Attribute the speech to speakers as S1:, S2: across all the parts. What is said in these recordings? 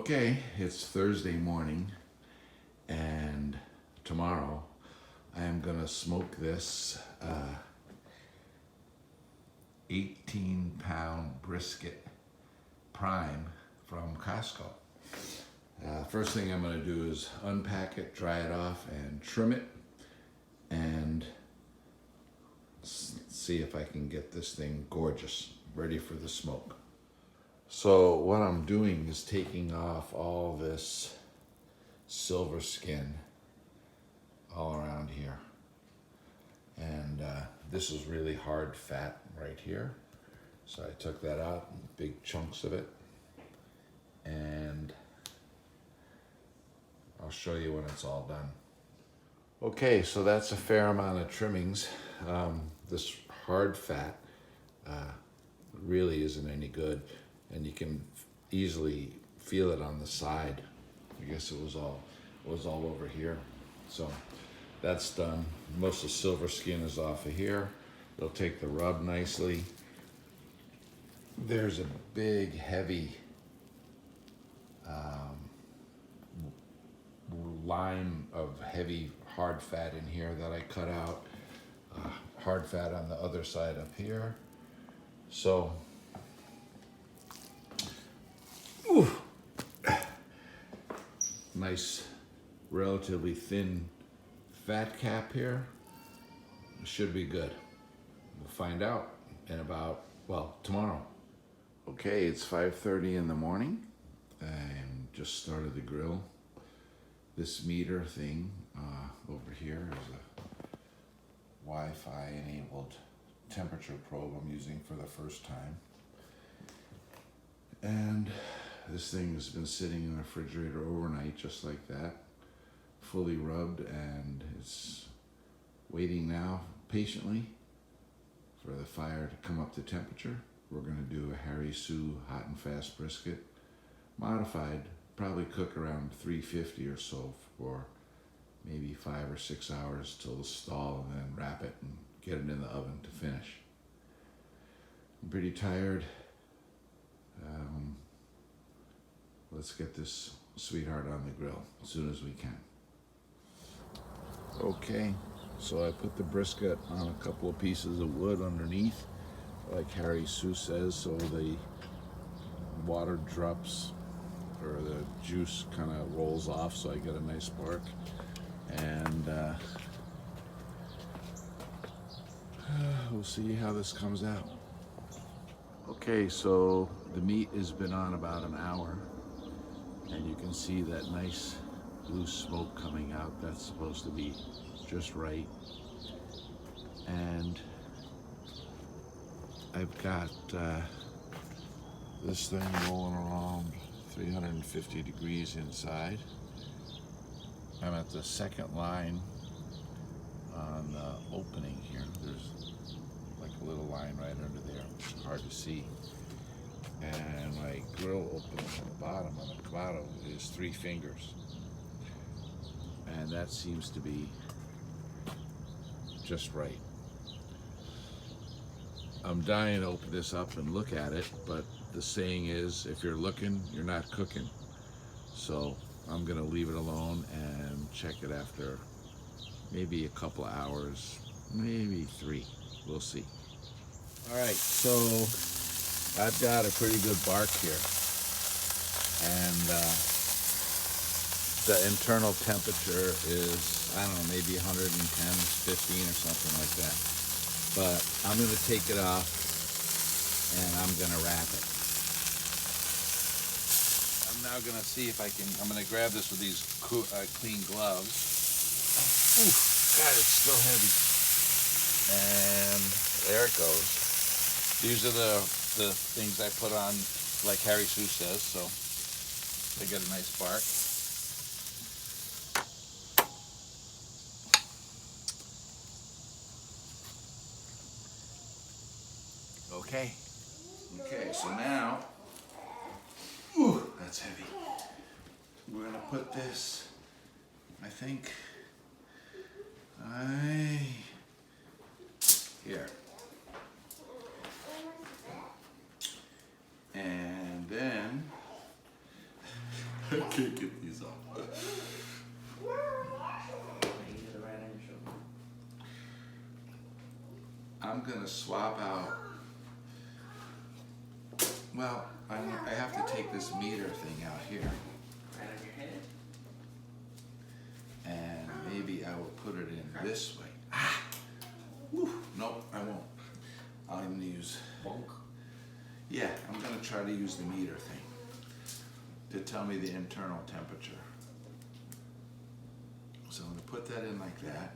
S1: Okay, it's Thursday morning, and tomorrow I am gonna smoke this 18-pound brisket prime from Costco. First thing I'm gonna do is unpack it, dry it off, and trim it, and see if I can get this thing gorgeous, ready for the smoke. So what I'm doing is taking off all this silver skin all around here. And this is really hard fat right here. So I took that out, big chunks of it. And I'll show you when it's all done. Okay, so that's a fair amount of trimmings. This hard fat really isn't any good. And you can easily feel it on the side. I guess it was all over here. So that's done. Most of the silver skin is off of here. It'll take the rub nicely. There's a big, heavy line of heavy hard fat in here that I cut out. Hard fat on the other side up here. So nice, relatively thin fat cap here. Should be good. We'll find out in about, tomorrow. Okay, it's 5:30 in the morning. I just started the grill. This meter thing over here is a Wi-Fi enabled temperature probe I'm using for the first time. And this thing has been sitting in the refrigerator overnight, just like that, fully rubbed, and it's waiting now patiently for the fire to come up to temperature. We're going to do a Harry Sue hot and fast brisket, modified, probably cook around 350 or so for maybe 5 or 6 hours till it's stall, and then wrap it and get it in the oven to finish. I'm pretty tired. Let's get this sweetheart on the grill as soon as we can. Okay, so I put the brisket on a couple of pieces of wood underneath, like Harry Sue says, so the water drops or the juice kind of rolls off, so I get a nice spark. And we'll see how this comes out. Okay, so the meat has been on about an hour, and you can see that nice blue smoke coming out. That's supposed to be just right. And I've got this thing rolling around 350 degrees inside. I'm at the second line on the opening here. There's like a little line right under there. It's hard to see. And my grill opening on the bottom on the clavo is 3 fingers. And that seems to be just right. I'm dying to open this up and look at it, but the saying is, if you're looking, you're not cooking. So I'm gonna leave it alone and check it after maybe a couple of hours, maybe 3. We'll see. All right, so I've got a pretty good bark here, and the internal temperature is, I don't know, maybe 110, 15 or something like that. But I'm gonna take it off and I'm gonna wrap it. I'm now gonna see if I'm gonna grab this with these clean gloves. Ooh, God, it's still heavy. And there it goes. These are the things I put on, like Harry Sue says, so they get a nice bark. Okay, so now, that's heavy. We're gonna put this, I think, here. And then I can't get these off. I'm gonna swap out. Well, I have to take this meter thing out here.
S2: Right on your head?
S1: And maybe I will put it in this way. Ah! Woo! Nope, I won't. I'm gonna use.
S2: Bonk.
S1: Yeah, I'm gonna try to use the meter thing to tell me the internal temperature. So I'm gonna put that in like that.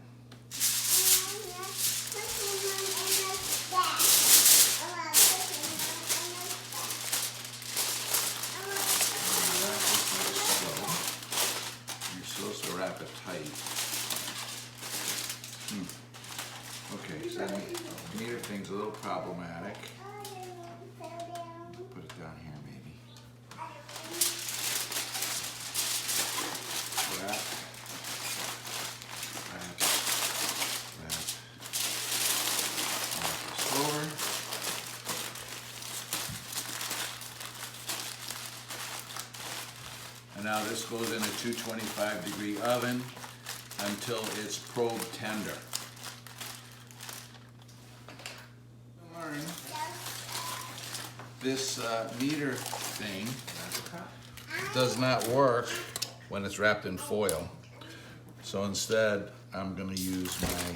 S1: You're supposed to wrap it tight. Okay, so the meter thing's a little problematic. Put it down here maybe. Wrap. Wrap. Wrap. Wrap this over. And now this goes in a 225-degree oven until it's probe tender. Learn this meter thing does not work when it's wrapped in foil. So instead, I'm going to use my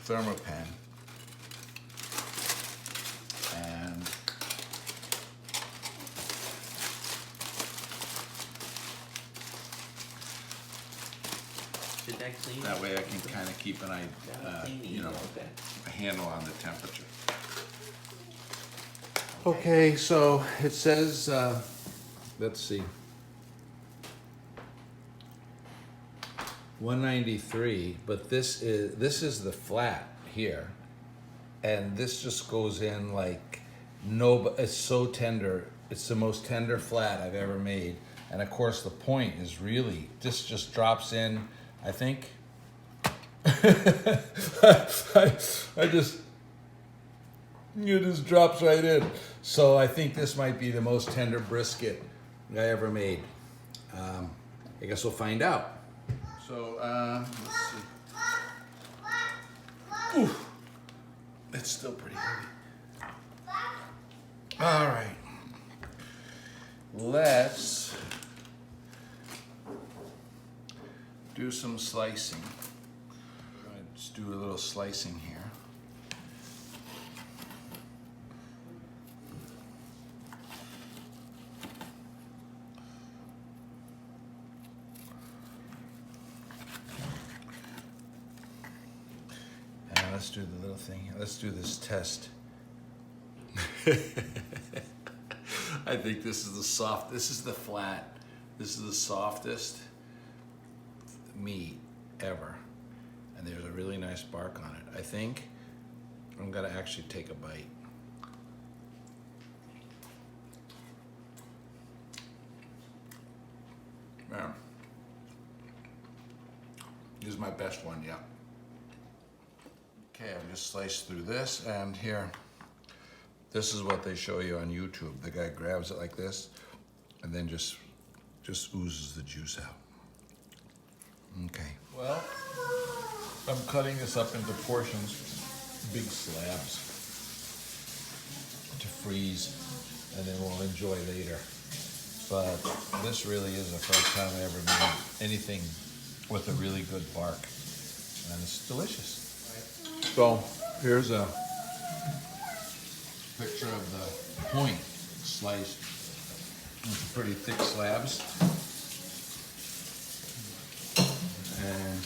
S1: Thermopen and
S2: Did that clean?
S1: that way I can kind of keep an eye,
S2: Okay.
S1: a handle on the temperature. Okay, so it says, let's see, 193, but this is the flat here, and this just goes in like it's so tender. It's the most tender flat I've ever made, and of course the point is really this just drops in. I think it just drops right in. So I think this might be the most tender brisket I ever made. I guess we'll find out. So let's see. Ooh, it's still pretty heavy. All right, let's do some slicing. Just do a little slicing here. And let's do the little thing here. Let's do this test. I think this is the flat. This is the softest meat ever, and there's a really nice bark on it. I think I'm gonna actually take a bite. Yeah, this is my best one yet. Okay, I've just sliced through this, and here, this is what they show you on YouTube. The guy grabs it like this, and then just oozes the juice out. Okay. Well, I'm cutting this up into portions, big slabs, to freeze, and then we'll enjoy later. But this really is the first time I ever made anything with a really good bark, and it's delicious. So here's a picture of the point sliced into pretty thick slabs. And